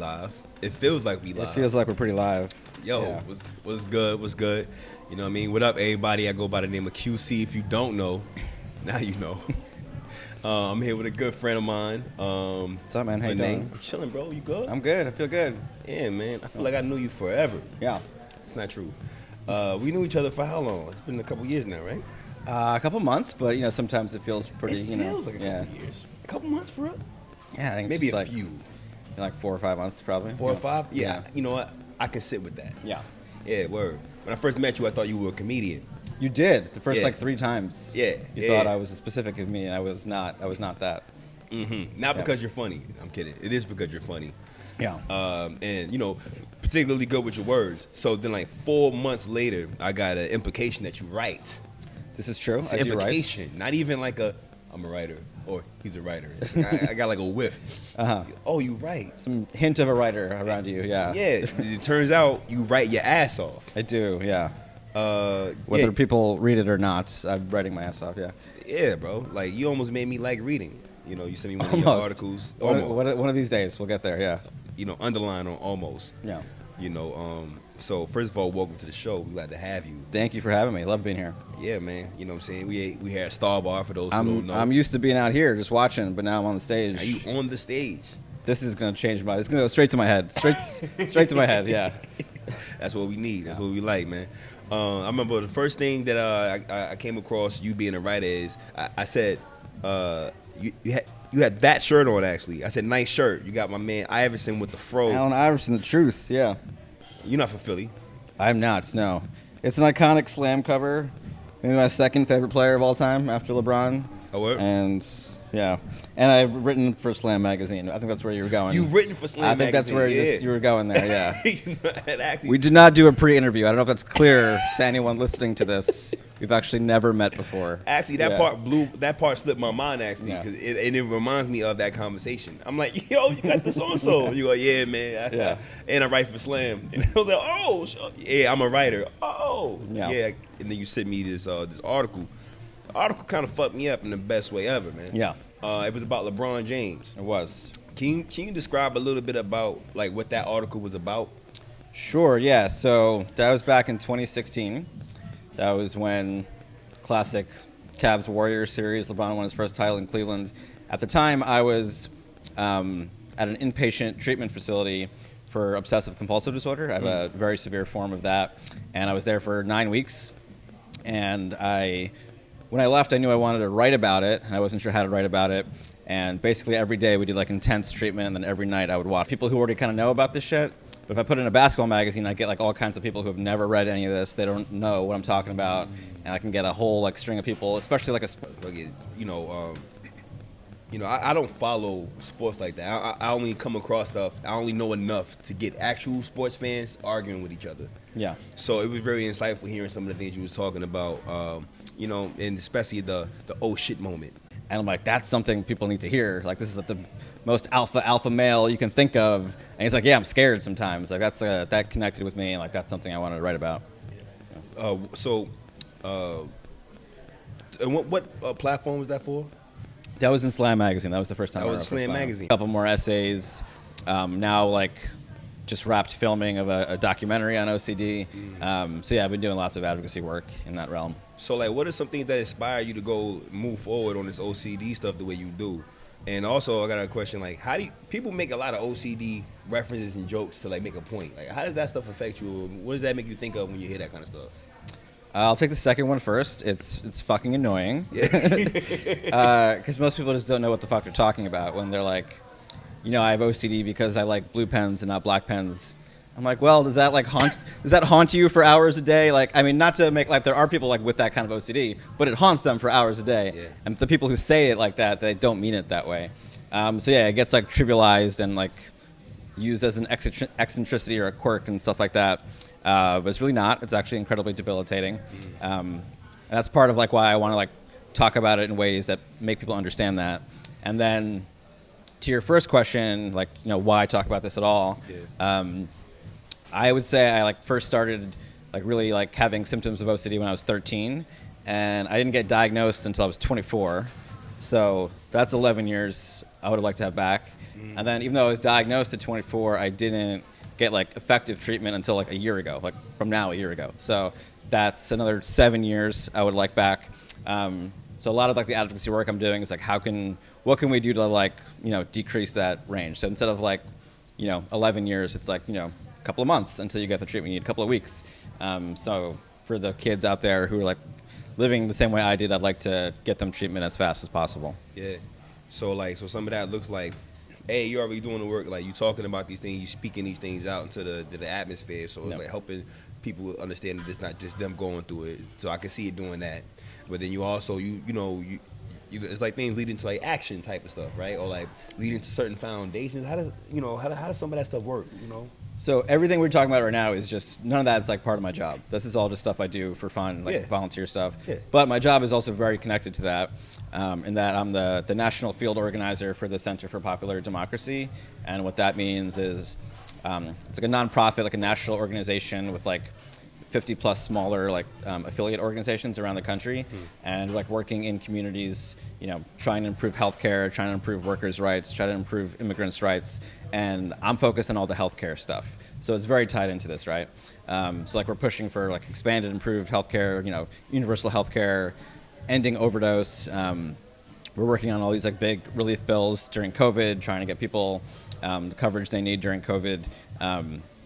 live. It feels like we live. It feels like we're pretty live. Yo, Yeah. was good. You know what I mean? What up, everybody? I go by the name of QC. If you don't know, now you know. I'm here with a good friend of mine. What's up, man? How you doing? I'm chilling, bro. You good? I'm good. I feel good. Yeah, man. I feel like I knew you forever. Yeah. It's not true. We knew each other for how long? It's been a couple years now, right? A couple months, but sometimes it feels pretty. It feels like a couple years. A couple months for real? Yeah, I think Maybe it's a like, few. like 4 or 5 months, probably. 4 or 5? Yeah. You know what? I can sit with that. Yeah. Yeah, word. When I first met you, I thought you were a comedian. You did the first Yeah. like 3 times. Yeah. You thought I was a specific comedian. I was not. I was not that. Mm-hmm. Not because you're funny. I'm kidding. It is because you're funny. Yeah. And particularly good with your words. So then, like 4 months later, I got an implication that you write. This is true. It's As an you write. implication, not even like I'm a writer or he's a writer. I got like a whiff. Oh, you write. Some hint of a writer around you. Yeah. Yeah. It turns out you write your ass off. I do. Yeah. Whether people read it or not, I'm writing my ass off. Yeah. Yeah, bro. Like you almost made me like reading. You sent me one of your articles. One of these days, we'll get there. Yeah. Underline on almost. Yeah. So first of all, welcome to the show. We're glad to have you. Thank you for having me. Love being here. Yeah, man. You know what I'm saying? We had Starr Bar for those who don't know. I'm used to being out here just watching, but now I'm on the stage. Are you on the stage? This is gonna change my. It's gonna go straight to my head. Straight to my head. Yeah. That's what we need. That's what we like, man. I remember the first thing that I came across you being a writer is I said you had that shirt on actually. I said nice shirt. You got my man Iverson with the fro. Allen Iverson, the truth. Yeah. You're not from Philly. I'm not. No. It's an iconic Slam cover. Maybe my second favorite player of all time after LeBron. Oh, what? And yeah, and I've written for Slam magazine. I think that's where you were going. You've written for Slam magazine. I think that's where you were going there. Yeah. Actually, we did not do a pre-interview. I don't know if that's clear to anyone listening to this. We've actually never met before. Actually, that part slipped my mind actually because it reminds me of that conversation. I'm like, yo, you got this so. You go, yeah, man. And I write for Slam. And I was like, oh, yeah, I'm a writer. Oh, yeah. And then you sent me this article. The article kind of fucked me up in the best way ever, man. Yeah. It was about LeBron James. It was. Can you describe a little bit about like what that article was about? Sure. Yeah. So that was back in 2016. That was when classic Cavs Warriors series, LeBron won his first title in Cleveland. At the time, I was at an inpatient treatment facility for obsessive compulsive disorder. I have a very severe form of that, and I was there for 9 weeks. And when I left, I knew I wanted to write about it, and I wasn't sure how to write about it. And basically every day we did like intense treatment, and then every night I would watch people who already kind of know about this shit. But if I put it in a basketball magazine, I get like all kinds of people who have never read any of this. They don't know what I'm talking about, and I can get a whole like string of people, especially like I don't follow sports like that. I only come across stuff. I only know enough to get actual sports fans arguing with each other. Yeah. So it was very insightful hearing some of the things you was talking about. And especially the oh shit moment. And I'm like, that's something people need to hear. Like this is like the most alpha male you can think of. And he's like, yeah, I'm scared sometimes. Like that connected with me, and like that's something I wanted to write about. And what platform was that for? That was in Slam magazine. That was the first time. That I was Slam magazine. A couple more essays. Now like just wrapped filming of a documentary on OCD. So yeah, I've been doing lots of advocacy work in that realm. So like, what are some things that inspire you to go move forward on this OCD stuff the way you do? And also, I got a question, like, how do people make a lot of OCD references and jokes to, like, make a point? Like, how does that stuff affect you? What does that make you think of when you hear that kind of stuff? I'll take the second one first. It's fucking annoying. Because most people just don't know what the fuck they're talking about when they're like, I have OCD because I like blue pens and not black pens. I'm like, well, does that haunt you for hours a day? Like, I mean, not to make like there are people like with that kind of OCD, but it haunts them for hours a day. Yeah. And the people who say it like that, they don't mean it that way. So yeah, it gets like trivialized and like used as an eccentricity or a quirk and stuff like that. But it's really not. It's actually incredibly debilitating. And that's part of like why I want to like talk about it in ways that make people understand that. And then to your first question, like, why talk about this at all? Yeah. I would say I like first started like really like having symptoms of OCD when I was 13, and I didn't get diagnosed until I was 24. So that's 11 years I would have liked to have back. And then even though I was diagnosed at 24, I didn't get like effective treatment until like a year ago, like from now a year ago. So that's another 7 years I would like back. So a lot of like the advocacy work I'm doing is like what can we do to like, decrease that range? So instead of like, 11 years, it's like, a couple of months until you get the treatment you need, a couple of weeks. So for the kids out there who are like living the same way I did, I'd like to get them treatment as fast as possible. Yeah. So some of that looks like, hey, you're already doing the work. Like, you talking about these things, you speaking these things out into the atmosphere. So it's like helping people understand that it's not just them going through it. So I can see it doing that. But then you also, it's like things leading to like action type of stuff, right? Or like leading to certain foundations. How does some of that stuff work? So everything we're talking about right now is just, none of that's like part of my job. This is all just stuff I do for fun, like volunteer stuff. Yeah. But my job is also very connected to that, in that I'm the national field organizer for the Center for Popular Democracy. And what that means is it's like a nonprofit, like a national organization with like 50 plus smaller like affiliate organizations around the country, and like working in communities, trying to improve healthcare, trying to improve workers' rights, trying to improve immigrants' rights, and I'm focused on all the healthcare stuff. So it's very tied into this, right? So like we're pushing for like expanded, improved healthcare, universal healthcare, ending overdose. We're working on all these like big relief bills during COVID, trying to get people the coverage they need during COVID.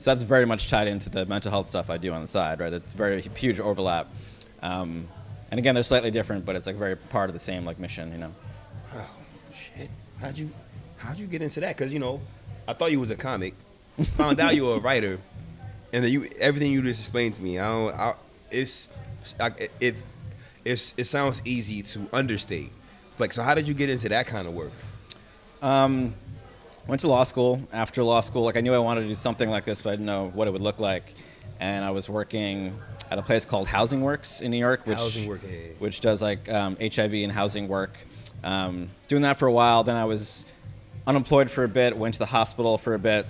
So that's very much tied into the mental health stuff I do on the side, right? It's very huge overlap. And again, they're slightly different, but it's like very part of the same like mission, Oh, shit. How'd you get into that? Because, I thought you was a comic, found out you were a writer, and then everything you just explained to me, it sounds easy to understate. Like, so how did you get into that kind of work? Went to law school. After law school, like I knew I wanted to do something like this, but I didn't know what it would look like. And I was working at a place called Housing Works in New York, which does like HIV and housing work. Doing that for a while. Then I was unemployed for a bit, went to the hospital for a bit.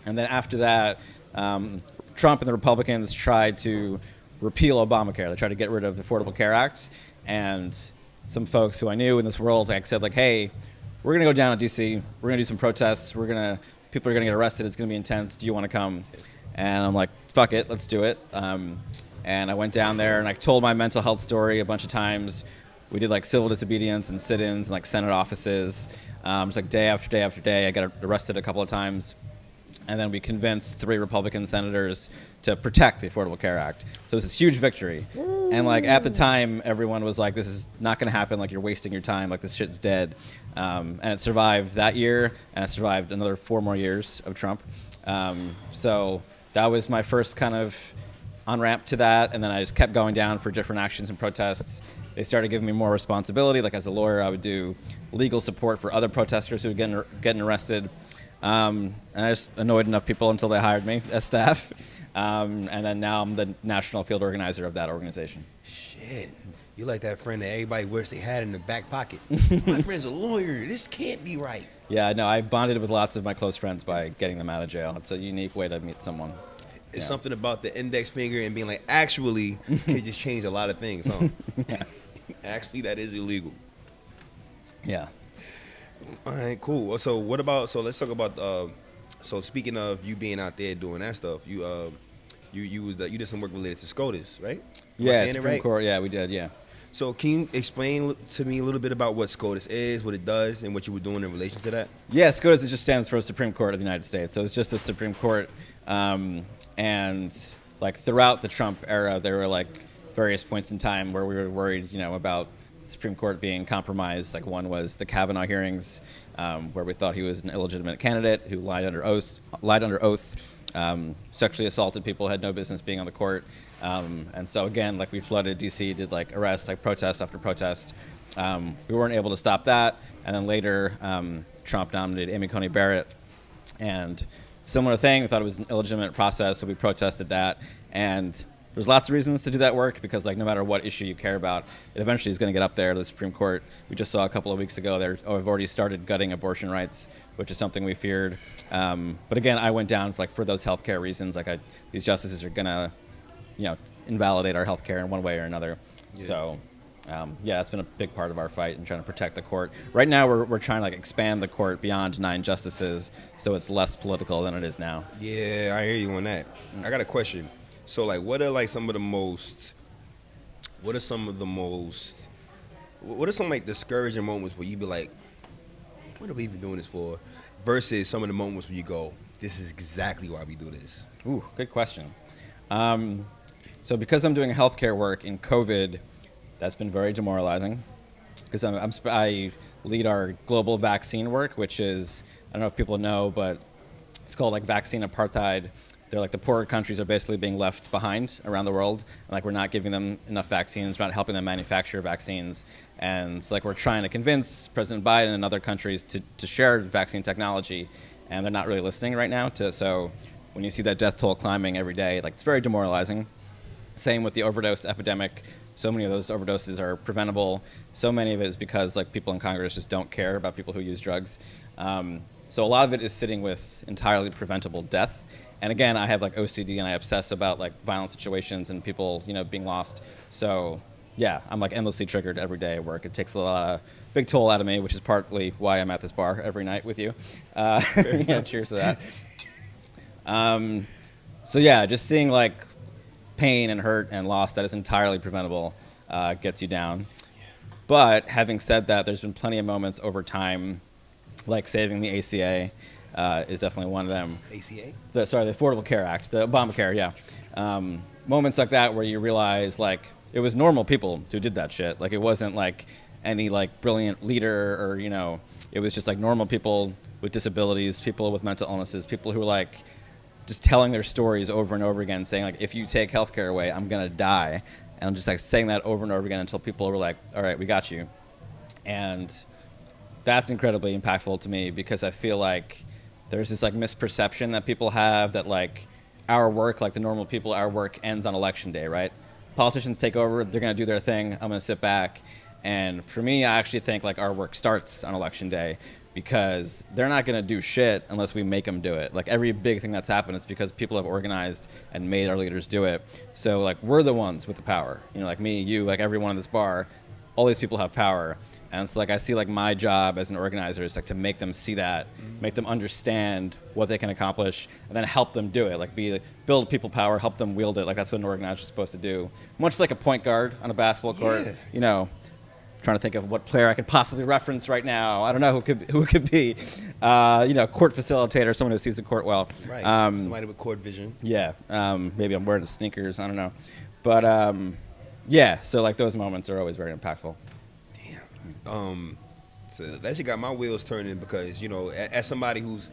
And then after that, Trump and the Republicans tried to repeal Obamacare. They tried to get rid of the Affordable Care Act. And some folks who I knew in this world said like, hey, we're going to go down to D.C., we're going to do some protests, people are going to get arrested, it's going to be intense, do you want to come? And I'm like, fuck it, let's do it. And I went down there and I told my mental health story a bunch of times. We did like civil disobedience and sit-ins and like Senate offices. It's like day after day after day. I got arrested a couple of times. And then we convinced 3 Republican senators to protect the Affordable Care Act. So it was this huge victory. And like at the time, everyone was like, this is not going to happen. Like, you're wasting your time. Like, this shit's dead. And it survived that year, and it survived another 4 more years of Trump. So that was my first kind of on-ramp to that. And then I just kept going down for different actions and protests. They started giving me more responsibility. Like, as a lawyer, I would do legal support for other protesters who were getting arrested. And I just annoyed enough people until they hired me as staff. And then now I'm the national field organizer of that organization. Shit. You like that friend that everybody wish they had in the back pocket. My friend's a lawyer. This can't be right. Yeah, no, I bonded with lots of my close friends by getting them out of jail. It's a unique way to meet someone. It's something about the index finger and being like, actually, can just change a lot of things, huh? Yeah. Actually, that is illegal. Yeah. All right, cool. So let's talk about, so speaking of you being out there doing that stuff, you did some work related to SCOTUS, right? Yeah, Supreme Court, yeah, we did, yeah. So can you explain to me a little bit about what SCOTUS is, what it does, and what you were doing in relation to that? Yeah, SCOTUS, it just stands for Supreme Court of the United States. So it's just the Supreme Court. And like throughout the Trump era, there were like various points in time where we were worried, about the Supreme Court being compromised. Like, one was the Kavanaugh hearings, where we thought he was an illegitimate candidate who lied under oath, sexually assaulted people, had no business being on the court. And so again, like, we flooded DC, did like arrests, like protest after protest. We weren't able to stop that. And then later, Trump nominated Amy Coney Barrett, and similar thing. We thought it was an illegitimate process, so we protested that. And there's lots of reasons to do that work, because like no matter what issue you care about, it eventually is going to get up there to the Supreme Court. We just saw a couple of weeks ago they've already started gutting abortion rights, which is something we feared. But again, I went down for those healthcare reasons. Like, these justices are going to, invalidate our healthcare in one way or another. Yeah. So Yeah, that's been a big part of our fight in trying to protect the court. Right now, we're trying to like expand the court beyond 9 justices, so it's less political than it is now. Yeah, I hear you on that. I got a question. So, like, what are some like discouraging moments where you be like, what are we even doing this for? Versus some of the moments where you go, this is exactly why we do this. Ooh, good question. So because I'm doing healthcare work in COVID, that's been very demoralizing. Because I lead our global vaccine work, which is, I don't know if people know, but it's called like vaccine apartheid. They're like the poorer countries are basically being left behind around the world. And like we're not giving them enough vaccines, we're not helping them manufacture vaccines. And so, like we're trying to convince President Biden and other countries to share vaccine technology, and they're not really listening right now. So when you see that death toll climbing every day, like it's very demoralizing. Same with the overdose epidemic. So many of those overdoses are preventable. So many of it is because like people in Congress just don't care about people who use drugs. So a lot of it is sitting with entirely preventable death. And again, I have like OCD and I obsess about like violent situations and people, being lost. So yeah, I'm like endlessly triggered every day at work. It takes a big toll out of me, which is partly why I'm at this bar every night with you. Yeah, cheers to that. So yeah, just seeing like pain and hurt and loss that is entirely preventable gets you down. But having said that, there's been plenty of moments over time, like saving the ACA is definitely one of them. ACA? The Affordable Care Act, the Obamacare, yeah. Moments like that where you realize like it was normal people who did that shit. Like it wasn't like any like brilliant leader or, it was just like normal people with disabilities, people with mental illnesses, people who were like just telling their stories over and over again, saying like, if you take healthcare away, I'm gonna die. And I'm just like saying that over and over again until people were like, all right, we got you. And that's incredibly impactful to me because I feel like there's this like misperception that people have that like our work, like the normal people, our work ends on election day, right? Politicians take over, they're gonna do their thing, I'm gonna sit back. And for me, I actually think like our work starts on election day because they're not gonna do shit unless we make them do it. Like every big thing that's happened, it's because people have organized and made our leaders do it. So like we're the ones with the power, like me, you, like everyone in this bar, all these people have power. And so like I see like my job as an organizer is like to make them see that, make them understand what they can accomplish, and then help them do it. Like build people power, help them wield it. Like that's what an organizer is supposed to do. Much like a point guard on a basketball court. Trying to think of what player I could possibly reference right now. I don't know who it could be. Court facilitator, someone who sees the court well. Right. Somebody with court vision. Yeah. Maybe I'm wearing sneakers. I don't know. But yeah. So like those moments are always very impactful. So that shit got my wheels turning because as somebody who's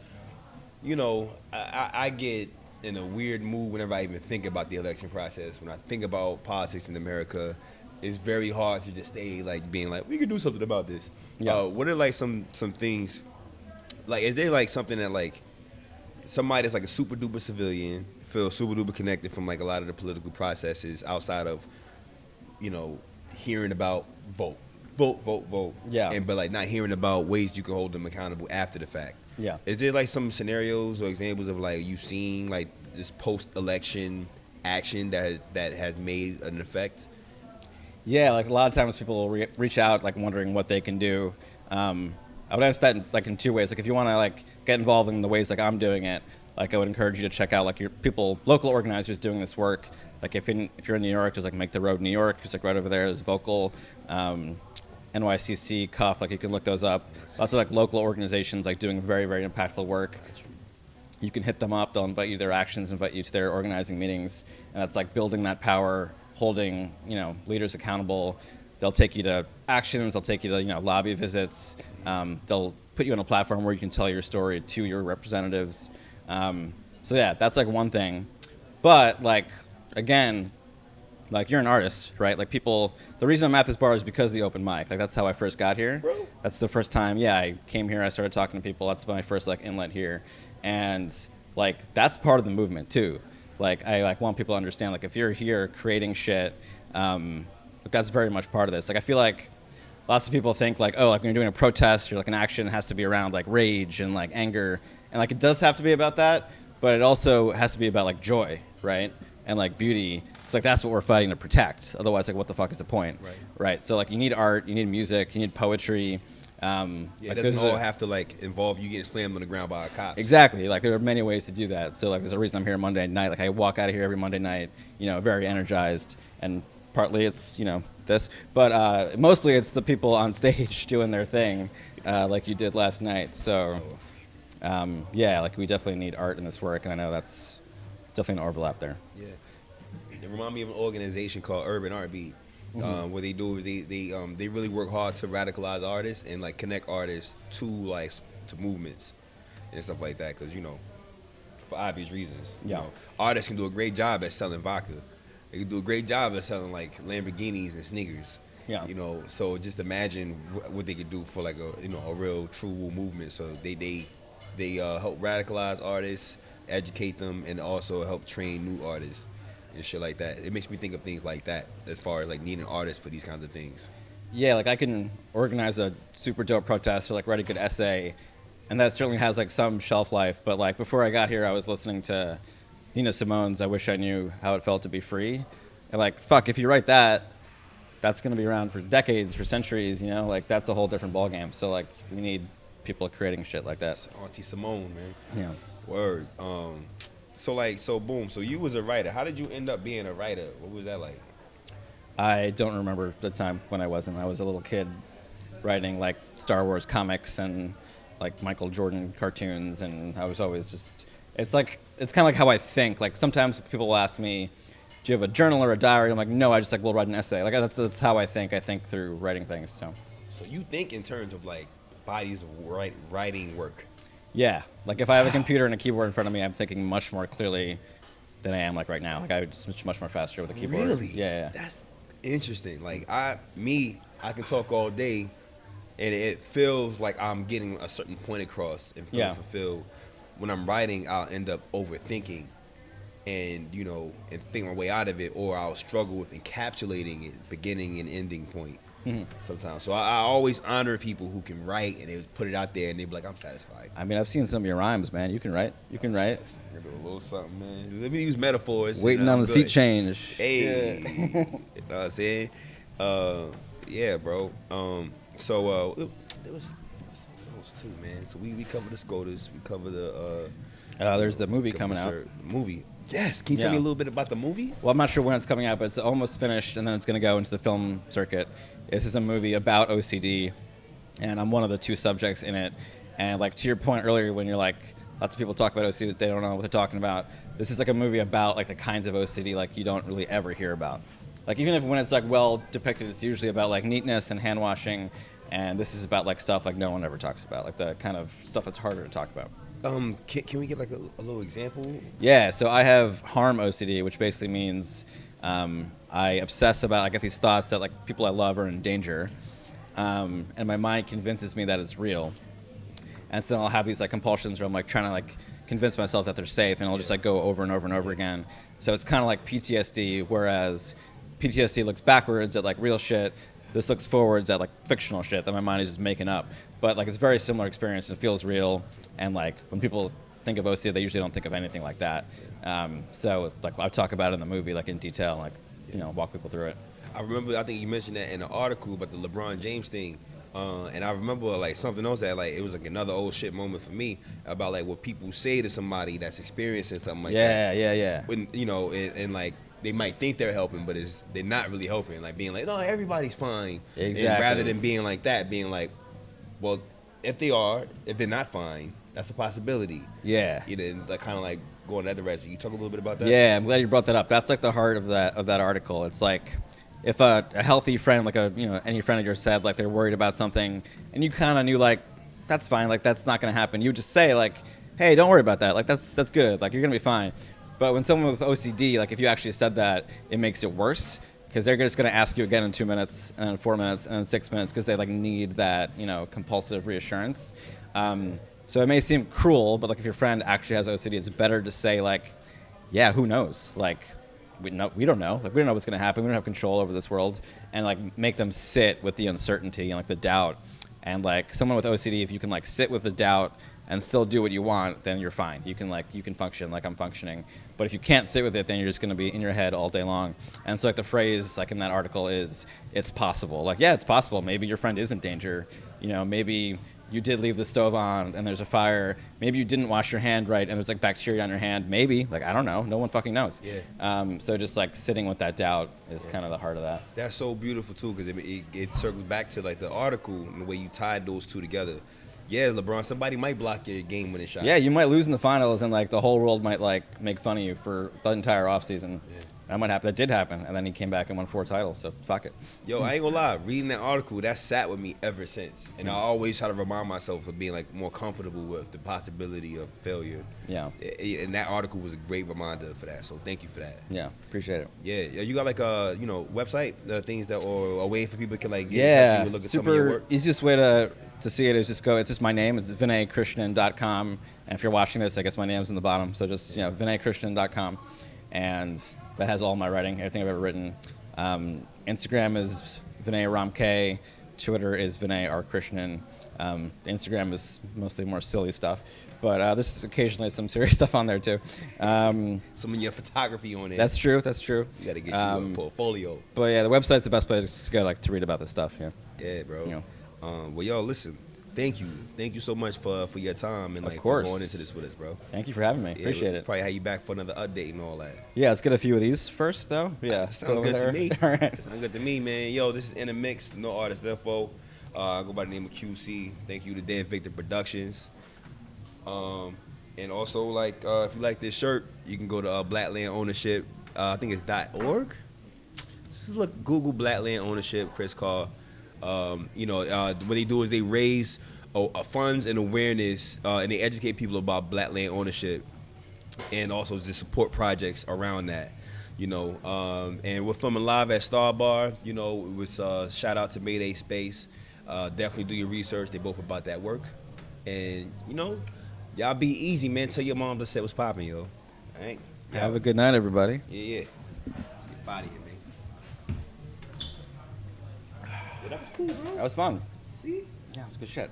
I get in a weird mood whenever I even think about the election process. When I think about politics in America, it's very hard to just stay like being like we could do something about this. What are like some things, like is there like something that like somebody that's like a super duper civilian feels super duper connected from like a lot of the political processes outside of hearing about vote. Yeah. But like not hearing about ways you can hold them accountable after the fact. Yeah. Is there like some scenarios or examples of like you seen like this post-election action that has made an effect? Yeah, like a lot of times people will reach out like wondering what they can do. I would answer that like in two ways. Like if you want to like get involved in the ways like I'm doing it, like I would encourage you to check out like your local organizers doing this work. Like if you're in New York, there's like Make the Road New York, who's like right over there. There's Vocal, NYCC, Cuff. Like you can look those up. Lots of like local organizations like doing very, very impactful work. You can hit them up. They'll invite you to their actions, invite you to their organizing meetings, and that's like building that power, holding leaders accountable. They'll take you to actions. They'll take you to lobby visits. They'll put you on a platform where you can tell your story to your representatives. So yeah, that's like one thing. But like again, like you're an artist, right? Like people, the reason I'm at this bar is because of the open mic. Like that's how I first got here. Bro. That's the first time. Yeah, I came here. I started talking to people. That's my first like inlet here, and like that's part of the movement too. Like I like want people to understand like if you're here creating shit, that's very much part of this. Like I feel like lots of people think like, oh, like when you're doing a protest or like an action, it has to be around like rage and like anger, and like it does have to be about that, but it also has to be about like joy, right? and like beauty. It's like that's what we're fighting to protect. Otherwise, like what the fuck is the point? Right. So like you need art, you need music, you need poetry. It doesn't all have to like involve you getting slammed on the ground by a cop. Exactly. Like there are many ways to do that. So like there's a reason I'm here Monday night. Like I walk out of here every Monday night, very energized, and partly it's this, but mostly it's the people on stage doing their thing, like you did last night. So like we definitely need art in this work, and I know that's definitely an overlap there. Yeah, it reminds me of an organization called Urban Art Beat. What they do is they really work hard to radicalize artists and like connect artists to movements and stuff like that, because for obvious reasons. Artists can do a great job at selling vodka. They can do a great job at selling like Lamborghinis and sneakers. So just imagine what they could do for like a real true movement. So they help radicalize artists, educate them, and also help train new artists and shit like that. It makes me think of things like that as far as like needing artists for these kinds of things. Yeah, like I can organize a super dope protest or like write a good essay, and that certainly has like some shelf life. But like before I got here, I was listening to Nina Simone's "I Wish I Knew How It Felt to Be Free," and like fuck, if you write that, that's gonna be around for decades, for centuries. Like that's a whole different ballgame. So like we need people creating shit like that. It's Auntie Simone, man. Yeah. Word. So boom. So you was a writer. How did you end up being a writer? What was that like? I don't remember the time when I wasn't. I was a little kid writing like Star Wars comics and like Michael Jordan cartoons, and I was always just. It's kind of like how I think. Like sometimes people will ask me, "Do you have a journal or a diary?" I'm like, "No, I just will write an essay." Like that's how I think. I think through writing things. So you think in terms of like bodies of writing work. Yeah, like if I have a computer and a keyboard in front of me, I'm thinking much more clearly than I am like right now. Like I would just much more faster with a keyboard. Really? Yeah. That's interesting. Like I can talk all day, and it feels like I'm getting a certain point across and feeling fulfilled. When I'm writing, I'll end up overthinking, and and think my way out of it, or I'll struggle with encapsulating it, beginning and ending point. Sometimes. So I always honor people who can write and they put it out there and they be like, I'm satisfied. I mean, I've seen some of your rhymes, man. You can write. Do a little something, man. Let me use metaphors. Waiting on the seat change. Hey. You know what I'm saying? Yeah, bro. So there was something else too, man. So we cover the SCOTUS. We cover the... there's the movie coming out. Movie. Yes. Can you tell me a little bit about the movie? Well, I'm not sure when it's coming out, but it's almost finished, and then it's going to go into the film circuit. This is a movie about OCD, and I'm one of the two subjects in it. And like to your point earlier, when you're like, lots of people talk about OCD, they don't know what they're talking about. This is like a movie about like the kinds of OCD like you don't really ever hear about. Like even if when it's like well depicted, it's usually about like neatness and hand washing, and this is about like stuff like no one ever talks about, like the kind of stuff that's harder to talk about. Can we get like a little example? Yeah, so I have harm OCD, which basically means I obsess about, I get these thoughts that like people I love are in danger, and my mind convinces me that it's real. And so then I'll have these like compulsions where I'm like trying to like convince myself that they're safe, and I'll just like go over and over and over again. So it's kind of like PTSD, whereas PTSD looks backwards at like real shit. This looks forwards at like fictional shit that my mind is just making up. But like it's a very similar experience. It feels real, and like when people think of OCD, they usually don't think of anything like that. So like I talk about it in the movie like in detail, like walk people through it. I think you mentioned that in an article about the LeBron James thing. And I remember like something else that like it was like another old shit moment for me about like what people say to somebody that's experiencing something like that. Yeah. When and like they might think they're helping, but they're not really helping. Like being like, no, everybody's fine. Exactly. And rather than being like that, being like, well, if they're not fine, that's a possibility. Yeah. Like kind of like going that direction. You talk a little bit about that? Yeah, I'm glad you brought that up. That's like the heart of that article. It's like if a healthy friend, like any friend of yours said like they're worried about something, and you kind of knew like that's fine, like that's not gonna happen. You would just say like, hey, don't worry about that. Like that's good. Like you're gonna be fine. But when someone with OCD, like if you actually said that, it makes it worse because they're just gonna ask you again in 2 minutes and in 4 minutes and in 6 minutes because they like need that compulsive reassurance. So it may seem cruel, but like if your friend actually has OCD, it's better to say like, yeah, who knows? Like we don't know. Like we don't know what's gonna happen. We don't have control over this world, and like make them sit with the uncertainty and like the doubt. And like someone with OCD, if you can like sit with the doubt and still do what you want, then you're fine. You can function like I'm functioning. But if you can't sit with it, then you're just going to be in your head all day long. And so like the phrase like in that article is, it's possible. Like, yeah, it's possible. Maybe your friend is in danger. You know, maybe you did leave the stove on and there's a fire. Maybe you didn't wash your hand right and there's like bacteria on your hand. Maybe, like, I don't know. No one fucking knows. Yeah. So just like sitting with that doubt is kind of the heart of that. That's so beautiful too, because it circles back to like the article and the way you tied those two together. Yeah, LeBron, somebody might block your game-winning shot. Yeah, you might lose in the finals and like the whole world might like make fun of you for the entire offseason. Yeah. That might happen. That did happen, and then he came back and won 4 titles. So fuck it. Yo, I ain't gonna lie. Reading that article, that sat with me ever since, and I always try to remind myself of being like more comfortable with the possibility of failure. Yeah. And that article was a great reminder for that. So thank you for that. Yeah, appreciate it. Yeah, you got like a website, things that or a way for people can like get yeah, in touch with you and look at some of your super work. easiest way to see it is just go. It's just my name. It's VinayKrishnan.com. And if you're watching this, I guess my name's in the bottom. So just VinayKrishnan.com, and that has all my writing, everything I've ever written. Instagram is Vinay Ramke. Twitter is Vinay R. Krishnan. Instagram is mostly more silly stuff, but there's occasionally some serious stuff on there too. Some of your photography on it. That's true. You got to get you a portfolio. But yeah, the website's the best place to go, like, to read about this stuff. Yeah. Yeah, bro. You know. Well, yo, listen. Thank you so much for your time and like for going into this with us, bro. Thank you for having me. Appreciate it. Probably have you back for another update and all that. Yeah, let's get a few of these first, though. Yeah, sounds good to me. All right. Sounds good to me, man. Yo, this is In the Mix, no artist info. I go by the name of QC. Thank you to Dan Victor Productions. And also, like, if you like this shirt, you can go to Blackland Ownership. I think it's .org. Just look, Google Blackland Ownership, Chris Carr. What they do is they raise funds and awareness, and they educate people about black land ownership, and also just support projects around that. And we're filming live at Starr Bar. It was shout out to Mayday Space. Definitely do your research. They both about that work, and y'all be easy, man. Tell your mom the set was popping, yo. All right. Have a good night, everybody. Yeah. Get body here, man. That was cool, bro. That was fun. See? Yeah, it was good shit.